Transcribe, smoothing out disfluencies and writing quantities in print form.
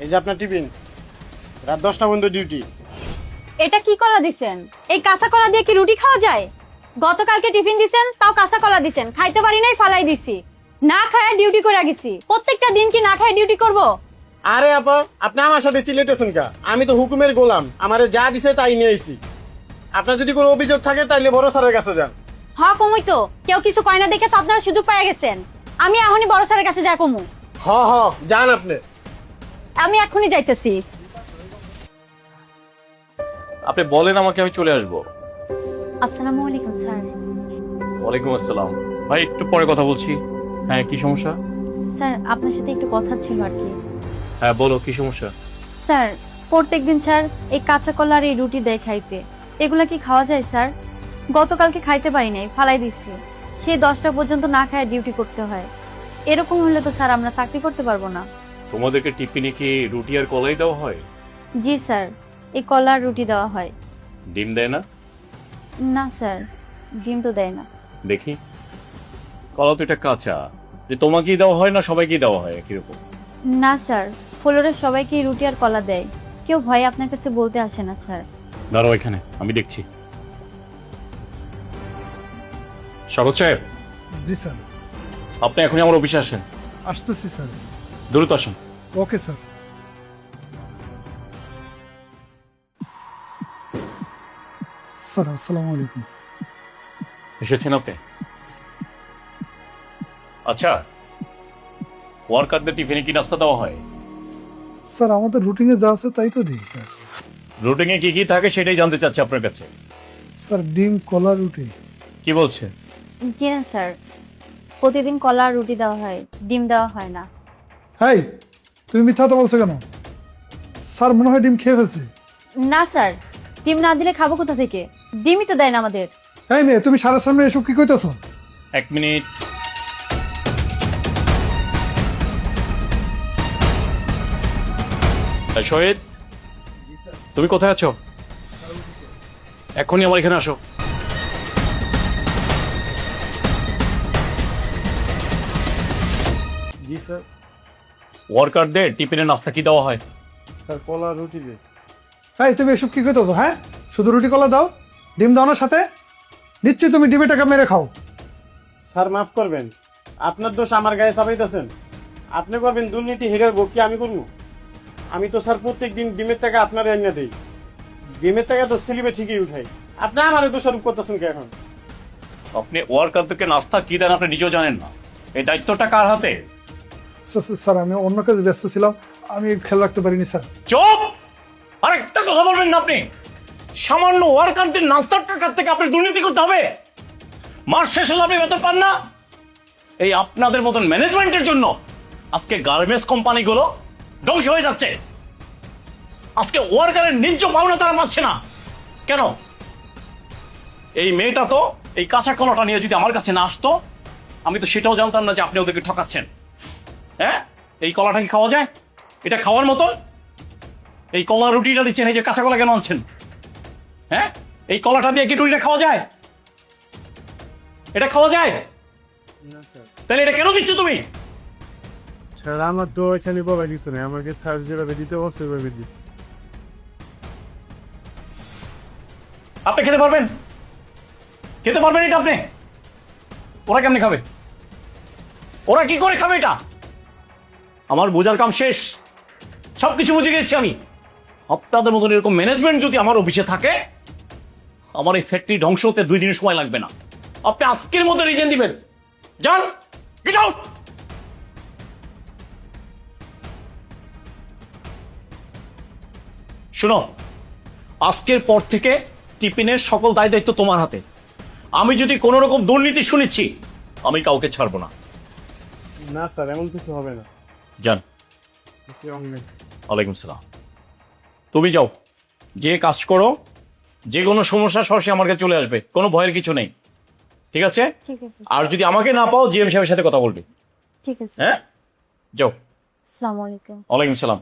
এই যে আপনার টিফিন, রাত 10টা পর্যন্ত ডিউটি। এটা কি কলা দিছেন? এই কাঁচা কলা দিয়ে কি রুটি খাওয়া যায়? গতকালকে টিফিন দিছেন, তাও কাঁচা কলা দিছেন, খাইতে পারি নাই, ফালাই দিছি। না খায় ডিউটি করে গেছি। প্রত্যেকটা দিন কি না খায় ডিউটি করব? আরে আপা, আপনি আমার সাথে চিল্লাইতেছেন কা? আমি তো হুকুমের গোলাম, আমারে যা দিছে তাই নিয়ে আইছি। আপনার যদি কোনো অভিযোগ থাকে তাইলে বড় স্যারের কাছে যান। কমুই তো, কেউ কিছু কয় না দেখে তো আপনারা সুযোগ পেয়ে গেছেন। আমি এখনই বড় স্যারের কাছে যাই কমু। যান আপনি। আমি এখনই যাইতেছি। আপনি বলেন আমাকে, আমি চলে আসবো। আসসালামু আলাইকুম স্যার। ওয়ালাইকুম আসসালাম। ভাই একটু পরে কথা বলছি। হ্যাঁ, কি সমস্যা? স্যার আপনার সাথে একটু কথা ছিল আর কি। হ্যাঁ বলো, কি সমস্যা? স্যার প্রত্যেকদিন স্যার এই কাঁচা কলা আর এই রুটি দেয় খাইতে, এগুলা কি খাওয়া যায় স্যার? গতকালকে খাইতে পারি নাই, ফালাই দিচ্ছি। সেই 10টা পর্যন্ত না খায় ডিউটি করতে হয়। এরকম হলে তো স্যার আমরা চাকরি করতে পারবো না। তোমাদেরকে টিফিনে কি রুটি আর কলাই দেওয়া হয়? জি স্যার, এই কলা আর রুটি দেওয়া হয়। ডিম দেয় না? না স্যার, ডিম তো দেয় না। দেখি, কলা তো এটা কাঁচা, যে তোমাকেই দেওয়া হয় না সবাইকেই দেওয়া হয় একই রকম? না স্যার, ফ্লোরের সবাইকে রুটি আর কলা দেয়। কেউ ভয়ে আপনার কাছে বলতে আসে না স্যার। দাঁড়াও এখানে, আমি দেখছি। স্বাগত সাহেব, জি স্যার। আপনি এখনই আমার অফিসে আসেন। আসতেছি স্যার। দ্রুত আসেন। Okay sir. স্যার আসসালামু আলাইকুম। এসেছেন আপনি? আচ্ছা, ওয়ার্কারদের টিফিনে কি নাস্তা দেওয়া হয়? স্যার আমাদের রুটিনে যা আছে তাই তো দিই স্যার। রুটিনে কি কি থাকে সেটাই জানতে চাচ্ছি আপনার কাছে। স্যার ডিম কলা রুটি। কি বলছে? জি না স্যার, প্রতিদিন কলা আর রুটি দেওয়া হয়, ডিম দেওয়া হয় না। হাই, তুমি মিথ্যা কথা বলছো কেন? স্যার মনে হয় ডিম খেয়ে ফেলছে। না স্যার, ডিম না দিলে খাবো কোথা থেকে? ডিমই তো দেয় না আমাদের। এই মেয়ে, তুমি সারা সামনে এসব কি কইতেছো? এক মিনিট। শহীদ, তুমি কোথায় আছো? এখনই আমার এখানে আসো। জি স্যার। ওয়ার্কারদের টিফিনে নাস্তা কি দেওয়া হয়? স্যার কলা রুটি দে। হাই, তুমি এসব কি কইতেছো? হ্যাঁ, শুধু রুটি কলা দাও, ডিম দাও না সাথে? নিশ্চয়ই তুমি ডিমের টাকা মেরে খাও। স্যার মাফ করবেন, আপনার দোষ আমার গায়ে চাপাইতেছেন। আপনি করবেন দুর্নীতি, হেরের ভোগ কি আমি করবো? আমি তো স্যার প্রত্যেক দিন ডিমের টাকা আপনার এনে দেই। ডিমের টাকা তো স্লিপে ঠিকই উঠাই। আপনি আমার দোষারোপ করতেছেন কি এখন? আপনি ওয়ার্কারদেরকে নাস্তা কি দেন আপনি নিজেও জানেন না। এই দায়িত্বটা কার হাতে? স্যার আমি অন্য কাজে ব্যস্ত ছিলাম, আমি খেয়াল রাখতে পারিনি স্যার। চুপ! আরেকটা কথা বলবেন না আপনি। সামান্য ওয়ার্কারদের নাস্তার টাকার থেকে আপনি দুর্নীতি করতে হবে? মাস শেষ হলে আপনি বেতন পান না? এই আপনাদের মতন ম্যানেজমেন্টের জন্য আজকে গার্মেন্টস কোম্পানিগুলো ধ্বংস হয়ে যাচ্ছে। আজকে ওয়ার্কারের ন্যায্য পাওনা তারা পাচ্ছে না। কেন? এই মেয়েটা তো এই কাঁচা কলাটা নিয়ে যদি আমার কাছে না আসতো, আমি তো সেটাও জানতাম না যে আপনি ওদেরকে ঠকাচ্ছেন। হ্যাঁ, এই কলাটা কি খাওয়া যায়? এটা খাওয়ার মতো? এই কলা রুটিটা দিচ্ছেন, এই যে কাঁচা কলা কেন আনছেন? হ্যাঁ, এই কলাটা দিয়ে কি রুটিটা খাওয়া যায়? এটা খাওয়া যায়? না স্যার। তাহলে এটা কেন দিচ্ছ তুমি? স্যার আমার তো এখানে বাবা কিছু নেই, আমাকে স্যার যেভাবে দিতে বলছে সেভাবে দিচ্ছে। আপনি খেতে পারবেন? খেতে পারবেন এটা আপনি? ওরা কেমনে খাবে? ওরা কি করে খাবে এটা? আমার বোঝার কাম শেষ, সবকিছু বুঝে গেছি আমি। আপনাদের মতন এরকম ম্যানেজমেন্ট যদি আমার অফিসে থাকে, আমার এই ফ্যাক্টরি ধ্বংস হতে 2 দিনের সময় লাগবে না। আপনি আজকের মধ্যে রিজেন দিবেন। যান, গেট আউট। শুনো, আজকের পর থেকে টিফিনের সকল দায় দায়িত্ব তোমার হাতে। আমি যদি কোনো রকম দুর্নীতি শুনেছি, আমি কাউকে ছাড়বো না। না স্যার, এমন কিছু হবে না। যান। ওয়ালাইকুম সালাম। তুমি যাও, যে কাজ করো, যে কোনো সমস্যা সরাসরি আমার কাছে চলে আসবে, কোনো ভয়ের কিছু নেই। ঠিক আছে? ঠিক আছে। আর যদি আমাকে না পাও, জিএম সাহেবের সাথে কথা বলবে। ঠিক আছে। হ্যাঁ, যাও। আসসালামু আলাইকুম। ওয়ালাইকুম সালাম।